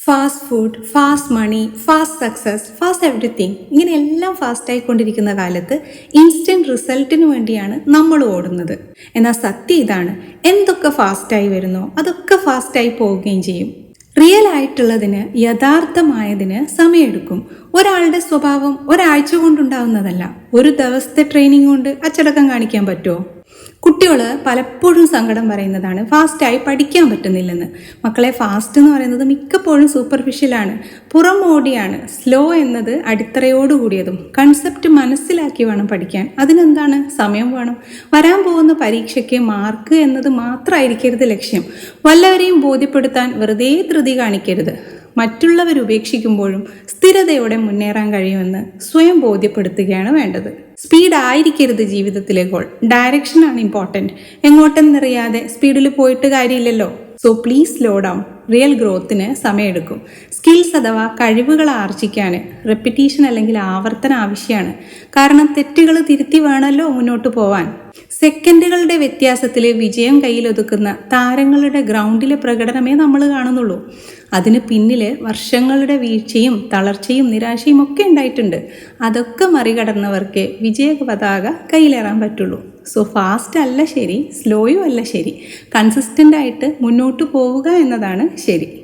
Fast food, fast money, fast success, fast everything, ഇങ്ങനെ എല്ലാം fast ആയിക്കൊണ്ടിരിക്കുന്ന കാലത്ത് ഇൻസ്റ്റന്റ് റിസൾട്ടിന് വേണ്ടിയാണ് നമ്മൾ ഓടുന്നത്. എന്നാൽ സത്യം ഇതാണ്, എന്തൊക്കെ ഫാസ്റ്റായി വരുന്നോ അതൊക്കെ ഫാസ്റ്റായി പോവുകയും ചെയ്യും. റിയൽ ആയിട്ടുള്ളതിന്, യഥാർത്ഥമായതിന് സമയമെടുക്കും. ഒരാളുടെ സ്വഭാവം ഒരാഴ്ച കൊണ്ടുണ്ടാവുന്നതല്ല. ഒരു ദിവസത്തെ ട്രെയിനിങ് കൊണ്ട് അച്ചടക്കം കാണിക്കാൻ പറ്റുമോ? കുട്ടികൾ പലപ്പോഴും സങ്കടം പറയുന്നതാണ് ഫാസ്റ്റായി പഠിക്കാൻ പറ്റുന്നില്ലെന്ന്. മക്കളെ, ഫാസ്റ്റ് എന്ന് പറയുന്നത് മിക്കപ്പോഴും സൂപ്പർഫിഷ്യലാണ്, പുറം ഓടിയാണ്. സ്ലോ എന്നത് അടിത്തറയോടുകൂടിയതും കൺസെപ്റ്റ് മനസ്സിലാക്കി വേണം പഠിക്കാൻ. അതിനെന്താണ്, സമയം വേണം. വരാൻ പോകുന്ന പരീക്ഷയ്ക്ക് മാർക്ക് എന്നത് മാത്രമായിരിക്കരുത് ലക്ഷ്യം. വല്ലവരെയും ബോധ്യപ്പെടുത്താൻ വെറുതെ ധൃതി കാണിക്കരുത്. മറ്റുള്ളവർ ഉപേക്ഷിക്കുമ്പോഴും സ്ഥിരതയോടെ മുന്നേറാൻ കഴിയുമെന്ന് സ്വയം ബോധ്യപ്പെടുത്തുകയാണ് വേണ്ടത്. സ്പീഡ് ആയിരിക്കരുത് ജീവിതത്തിലെ ഗോൾ, ഡയറക്ഷനാണ് ഇമ്പോർട്ടൻറ്റ്. എങ്ങോട്ടെന്നറിയാതെ സ്പീഡിൽ പോയിട്ട് കാര്യമില്ലല്ലോ. So please slow down. Real ഗ്രോത്തിന് സമയമെടുക്കും. സ്കിൽസ് അഥവാ കഴിവുകൾ ആർജിക്കാൻ റെപ്പിറ്റീഷൻ അല്ലെങ്കിൽ ആവർത്തനം ആവശ്യമാണ്. കാരണം തെറ്റുകൾ തിരുത്തി വേണമല്ലോ മുന്നോട്ട് പോവാൻ. സെക്കൻഡുകളുടെ വ്യത്യാസത്തിൽ വിജയം കയ്യിലൊതുക്കുന്ന താരങ്ങളുടെ ഗ്രൗണ്ടിലെ പ്രകടനമേ നമ്മൾ കാണുന്നുള്ളൂ. അതിന് പിന്നിൽ വർഷങ്ങളുടെ വീഴ്ചയും തളർച്ചയും നിരാശയും ഒക്കെ ഉണ്ടായിട്ടുണ്ട്. അതൊക്കെ മറികടന്നവർക്ക് വിജയ പതാക കയ്യിലേറാൻ പറ്റുള്ളൂ. സോ ഫാസ്റ്റ് അല്ല ശരി, സ്ലോയും അല്ല ശരി, കൺസിസ്റ്റൻ്റ് ആയിട്ട് മുന്നോട്ട് പോവുക എന്നതാണ് ശരി.